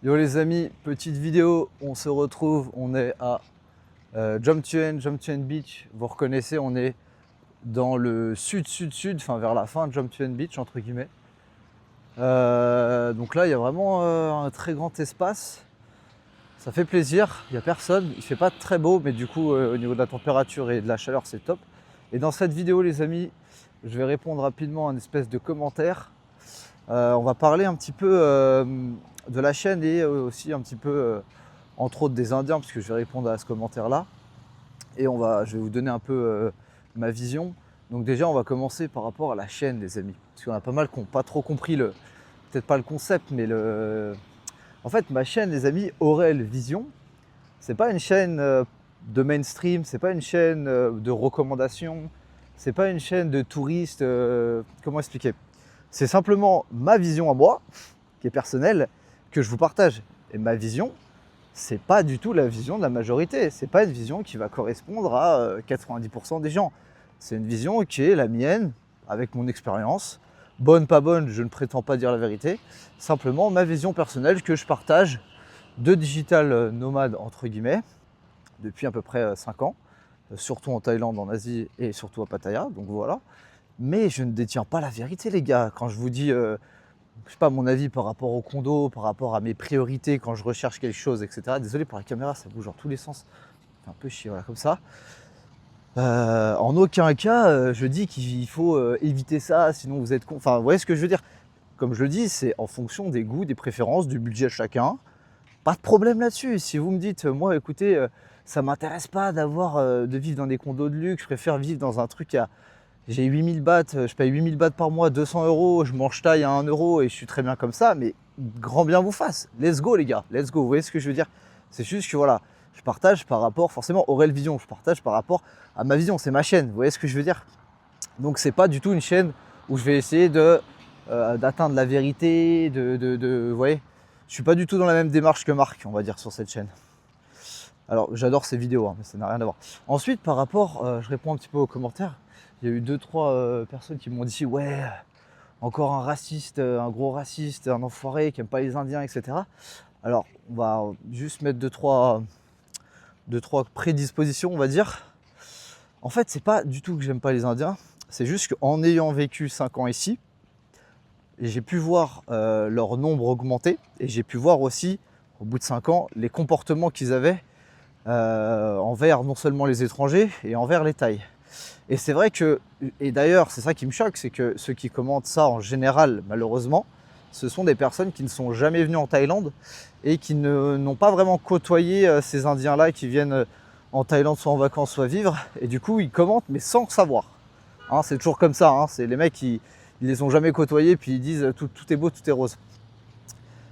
Yo les amis, petite vidéo, on se retrouve, on est à Jomtien Beach. Vous reconnaissez, on est dans le sud, enfin vers la fin de Jomtien Beach entre guillemets. Donc là il y a vraiment un très grand espace, ça fait plaisir, il n'y a personne, il fait pas très beau mais du coup au niveau de la température et de la chaleur c'est top. Et dans cette vidéo les amis, je vais répondre rapidement à une espèce de commentaire. On va parler un petit peu de la chaîne et aussi un petit peu entre autres des Indiens, parce que je vais répondre à ce commentaire là et je vais vous donner un peu ma vision. Donc déjà on va commencer par rapport à la chaîne les amis, parce qu'il y en a pas mal qui n'ont pas trop compris peut-être pas le concept, mais en fait ma chaîne les amis, Aurel Vision, c'est pas une chaîne de mainstream, c'est pas une chaîne de recommandations, c'est pas une chaîne de touristes, comment expliquer, c'est simplement ma vision à moi, qui est personnelle, que je vous partage. Et ma vision, c'est pas du tout la vision de la majorité. C'est pas une vision qui va correspondre à 90% des gens. C'est une vision qui est la mienne, avec mon expérience. Bonne, pas bonne, je ne prétends pas dire la vérité. Simplement ma vision personnelle que je partage de digital nomade, entre guillemets, depuis à peu près 5 ans. Surtout en Thaïlande, en Asie et surtout à Pattaya. Donc voilà. Mais je ne détiens pas la vérité les gars. Quand je vous dis, je sais pas, mon avis par rapport au condo, par rapport à mes priorités quand je recherche quelque chose, etc. Désolé pour la caméra, ça bouge dans tous les sens. C'est un peu chier, voilà, comme ça. En aucun cas, je dis qu'il faut éviter ça, sinon vous êtes con. Enfin, vous voyez ce que je veux dire. Comme je le dis, c'est en fonction des goûts, des préférences, du budget de chacun. Pas de problème là-dessus. Si vous me dites, moi, écoutez, ça m'intéresse pas de vivre dans des condos de luxe, je préfère vivre dans un truc j'ai 8000 bahts, je paye 8000 bahts par mois, 200 euros, je mange taille à 1 euro et je suis très bien comme ça, mais grand bien vous fasse. Let's go les gars, let's go. Vous voyez ce que je veux dire? C'est juste que voilà, je partage par rapport, forcément, Aurel Vision, je partage par rapport à ma vision, c'est ma chaîne, vous voyez ce que je veux dire? Donc c'est pas du tout une chaîne où je vais essayer d'atteindre la vérité, vous voyez? Je suis pas du tout dans la même démarche que Marc, on va dire, sur cette chaîne. Alors j'adore ces vidéos, hein, mais ça n'a rien à voir. Ensuite, par rapport, je réponds un petit peu aux commentaires. Il y a eu 2-3 personnes qui m'ont dit ouais, encore un raciste, un gros raciste, un enfoiré qui aime pas les Indiens, etc. Alors on va juste mettre 2-3 prédispositions, on va dire. En fait, c'est pas du tout que j'aime pas les Indiens, c'est juste qu'en ayant vécu 5 ans ici, j'ai pu voir leur nombre augmenter et j'ai pu voir aussi, au bout de 5 ans, les comportements qu'ils avaient envers non seulement les étrangers et envers les Thaïs. Et c'est vrai que, et d'ailleurs c'est ça qui me choque, c'est que ceux qui commentent ça en général, malheureusement, ce sont des personnes qui ne sont jamais venues en Thaïlande et qui n'ont pas vraiment côtoyé ces Indiens-là qui viennent en Thaïlande soit en vacances, soit vivre. Et du coup, ils commentent, mais sans savoir. Hein, c'est toujours comme ça, hein, c'est les mecs qui ils les ont jamais côtoyés, puis ils disent tout est beau, tout est rose.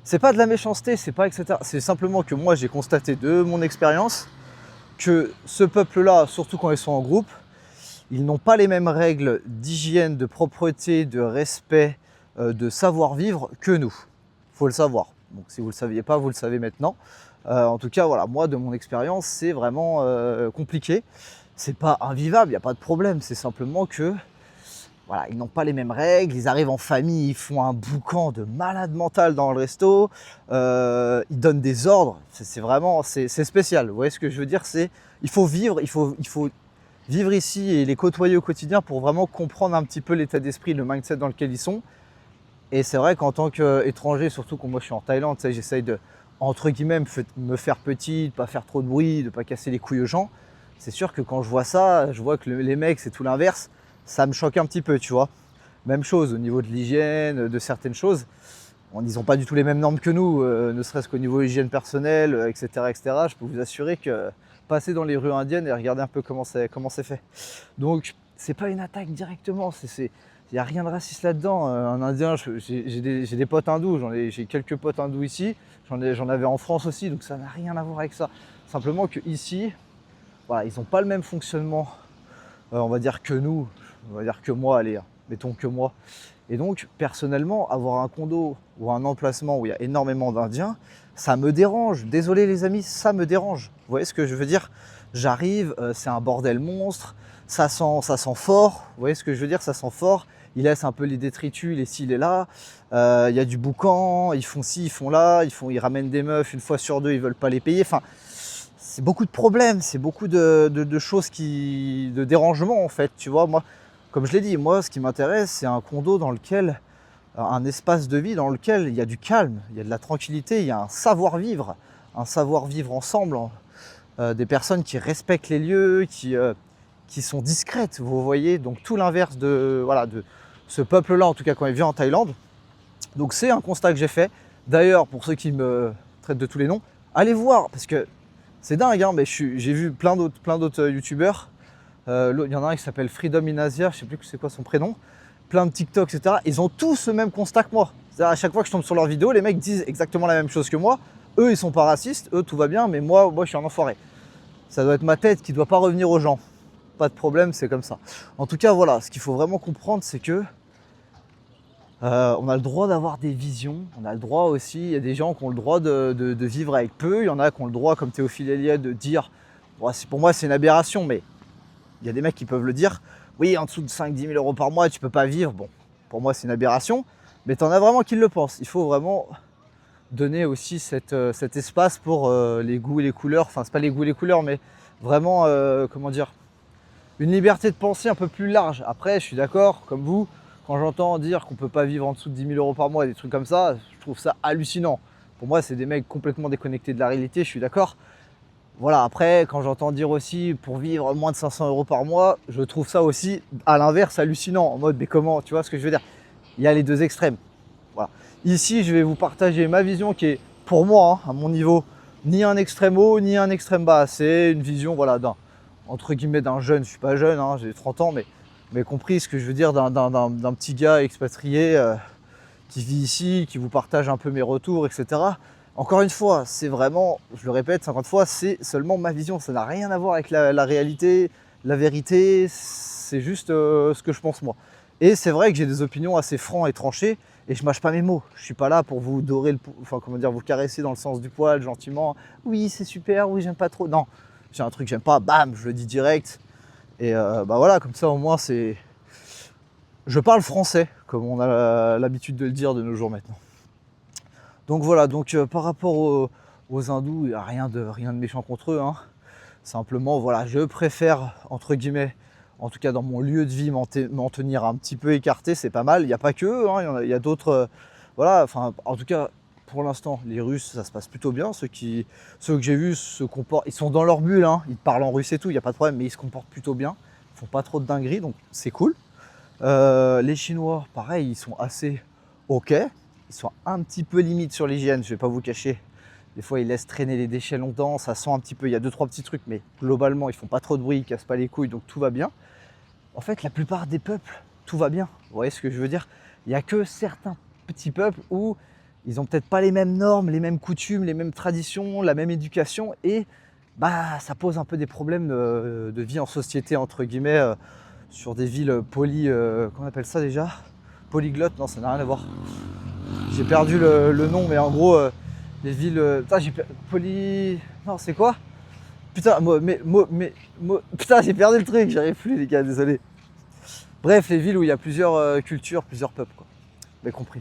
C'est pas de la méchanceté, c'est pas etc. C'est simplement que moi, j'ai constaté de mon expérience que ce peuple-là, surtout quand ils sont en groupe, ils n'ont pas les mêmes règles d'hygiène, de propreté, de respect, de savoir-vivre que nous. Il faut le savoir. Donc si vous ne le saviez pas, vous le savez maintenant. En tout cas, voilà, moi de mon expérience, c'est vraiment compliqué. C'est pas invivable, il n'y a pas de problème. C'est simplement que voilà, ils n'ont pas les mêmes règles. Ils arrivent en famille, ils font un boucan de malade mental dans le resto. Ils donnent des ordres. C'est vraiment, c'est spécial. Vous voyez ce que je veux dire? Il faut vivre, il faut vivre ici et les côtoyer au quotidien pour vraiment comprendre un petit peu l'état d'esprit, le mindset dans lequel ils sont. Et c'est vrai qu'en tant qu'étranger, surtout quand moi je suis en Thaïlande, j'essaye de, entre guillemets, me faire petit, de pas faire trop de bruit, de pas casser les couilles aux gens. C'est sûr que quand je vois ça, je vois que les mecs, c'est tout l'inverse, ça me choque un petit peu, tu vois. Même chose au niveau de l'hygiène, de certaines choses. Ils n'ont pas du tout les mêmes normes que nous, ne serait-ce qu'au niveau hygiène personnelle, etc., etc. Je peux vous assurer que passer dans les rues indiennes et regarder un peu comment c'est fait. Donc c'est pas une attaque directement, il n'y a rien de raciste là-dedans. Un Indien, j'ai des potes hindous, j'ai quelques potes hindous ici, j'en avais en France aussi, donc ça n'a rien à voir avec ça. Simplement que ici, voilà, ils n'ont pas le même fonctionnement, on va dire que nous, on va dire que moi, allez, mettons que moi. Et donc, personnellement, avoir un condo ou un emplacement où il y a énormément d'Indiens, ça me dérange. Désolé les amis, ça me dérange. Vous voyez ce que je veux dire? J'arrive, c'est un bordel monstre, ça sent fort. Vous voyez ce que je veux dire? Ça sent fort. ils laissent un peu les détritus, les ci, les là. Il y a du boucan, ils font ci, ils font là, ils ramènent des meufs, une fois sur deux, ils veulent pas les payer. Enfin, c'est beaucoup de problèmes, c'est beaucoup de choses de dérangements en fait. Tu vois, moi, comme je l'ai dit, moi, ce qui m'intéresse, c'est un condo dans lequel, un espace de vie dans lequel il y a du calme, il y a de la tranquillité, il y a un savoir-vivre ensemble. Des personnes qui respectent les lieux, qui sont discrètes, vous voyez, donc tout l'inverse de ce peuple-là, en tout cas quand il vient en Thaïlande. Donc c'est un constat que j'ai fait. D'ailleurs, pour ceux qui me traitent de tous les noms, allez voir, parce que c'est dingue, hein, mais j'ai vu plein d'autres youtubeurs. Il y en a un qui s'appelle Freedom in Asia, je sais plus c'est quoi son prénom, plein de TikTok, etc. Ils ont tous le même constat que moi. C'est-à-dire à chaque fois que je tombe sur leurs vidéos, les mecs disent exactement la même chose que moi. Eux, ils sont pas racistes, eux, tout va bien, mais moi je suis un enfoiré. Ça doit être ma tête qui doit pas revenir aux gens. Pas de problème, c'est comme ça. En tout cas, voilà, ce qu'il faut vraiment comprendre, c'est que on a le droit d'avoir des visions, on a le droit aussi, il y a des gens qui ont le droit de vivre avec peu, il y en a qui ont le droit, comme Théophile Héliade, de dire, bon, pour moi c'est une aberration, mais il y a des mecs qui peuvent le dire, oui, en dessous de 5-10 000 euros par mois, tu peux pas vivre. Bon, pour moi c'est une aberration, mais tu en as vraiment qui le pensent. Il faut vraiment donner aussi cet espace pour les goûts et les couleurs, enfin c'est pas les goûts et les couleurs, mais vraiment, comment dire, une liberté de pensée un peu plus large. Après, je suis d'accord, comme vous, quand j'entends dire qu'on peut pas vivre en dessous de 10 000 euros par mois et des trucs comme ça, je trouve ça hallucinant. Pour moi, c'est des mecs complètement déconnectés de la réalité, je suis d'accord. Voilà, après, quand j'entends dire aussi pour vivre moins de 500 euros par mois, je trouve ça aussi, à l'inverse, hallucinant. En mode, mais comment, tu vois ce que je veux dire? Il y a les deux extrêmes. Voilà. Ici, je vais vous partager ma vision qui est, pour moi, hein, à mon niveau, ni un extrême haut, ni un extrême bas. C'est une vision, voilà, entre guillemets, d'un jeune. Je suis pas jeune, hein, j'ai 30 ans, mais compris ce que je veux dire d'un petit gars expatrié qui vit ici, qui vous partage un peu mes retours, etc. Encore une fois, c'est vraiment, je le répète 50 fois, c'est seulement ma vision. Ça n'a rien à voir avec la réalité, la vérité. C'est juste ce que je pense moi. Et c'est vrai que j'ai des opinions assez franches et tranchées, et je mâche pas mes mots. Je suis pas là pour vous dorer enfin comment dire, vous caresser dans le sens du poil gentiment. Oui, c'est super, oui, j'aime pas trop. Non, j'ai un truc que j'aime pas, bam, je le dis direct. Et bah voilà, comme ça au moins c'est. Je parle français, comme on a l'habitude de le dire de nos jours maintenant. Donc voilà, donc par rapport aux hindous, il n'y a rien de méchant contre eux, hein. Simplement, voilà, je préfère, entre guillemets, en tout cas dans mon lieu de vie, m'en tenir un petit peu écarté, c'est pas mal. Il n'y a pas que eux, hein, il y a d'autres. Voilà, enfin, en tout cas, pour l'instant, les Russes, ça se passe plutôt bien. Ceux que j'ai vus se comportent, ils sont dans leur bulle, hein, ils parlent en russe et tout, il n'y a pas de problème, mais ils se comportent plutôt bien. Ils font pas trop de dingueries, donc c'est cool. Les Chinois, pareil, ils sont assez ok. Ils sont un petit peu limite sur l'hygiène, je vais pas vous cacher. Des fois, ils laissent traîner les déchets longtemps, ça sent un petit peu. Il y a 2-3 petits trucs, mais globalement, ils font pas trop de bruit, ils cassent pas les couilles, donc tout va bien. En fait, la plupart des peuples, tout va bien. Vous voyez ce que je veux dire? Il n'y a que certains petits peuples où ils ont peut-être pas les mêmes normes, les mêmes coutumes, les mêmes traditions, la même éducation, et bah, ça pose un peu des problèmes de vie en société, entre guillemets, sur des villes comment on appelle ça déjà? Polyglottes? Non, ça n'a rien à voir. J'ai perdu le nom, mais en gros, les villes. Putain, Non, c'est quoi? Putain, putain, j'ai perdu le truc, j'arrive plus, les gars, désolé. Bref, les villes où il y a plusieurs cultures, plusieurs peuples, quoi. Vous avez compris.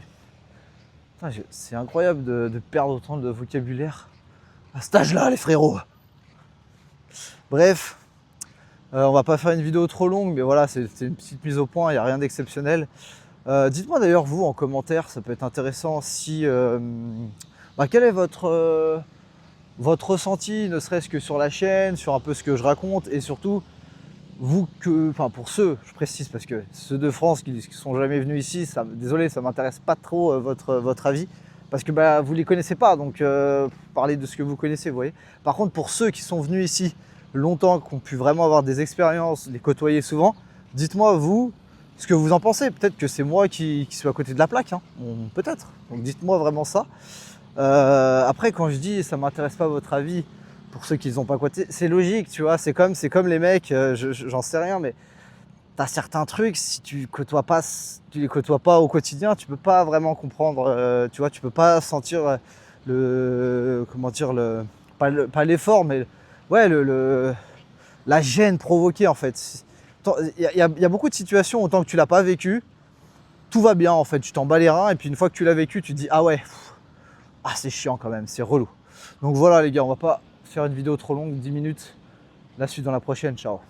C'est incroyable de perdre autant de vocabulaire à cet âge-là, les frérots. Bref, on va pas faire une vidéo trop longue, mais voilà, c'est une petite mise au point, il n'y a rien d'exceptionnel. Dites-moi d'ailleurs, vous, en commentaire, ça peut être intéressant si... quel est votre ressenti, ne serait-ce que sur la chaîne, sur un peu ce que je raconte, et surtout, pour ceux, je précise, parce que ceux de France qui sont jamais venus ici, désolé, ça m'intéresse pas trop votre avis, parce que vous les connaissez pas, donc parlez de ce que vous connaissez, vous voyez. Par contre, pour ceux qui sont venus ici longtemps, qui ont pu vraiment avoir des expériences, les côtoyer souvent, dites-moi, vous, ce que vous en pensez. Peut-être que c'est moi qui suis à côté de la plaque, hein. Peut-être. Donc dites-moi vraiment ça. Après, quand je dis ça m'intéresse pas votre avis, pour ceux qui n'ont pas côté, c'est logique, tu vois. C'est comme les mecs, j'en sais rien, mais t'as certains trucs, si tu les côtoies pas au quotidien, tu peux pas vraiment comprendre. Tu vois, tu peux pas sentir pas l'effort, mais ouais, la gêne provoquée en fait. Il y a beaucoup de situations, autant que tu l'as pas vécu, tout va bien en fait, tu t'en bats les reins et puis une fois que tu l'as vécu, tu te dis ah ouais, ah c'est chiant quand même, c'est relou. Donc voilà les gars, on va pas faire une vidéo trop longue, 10 minutes. La suite dans la prochaine, ciao.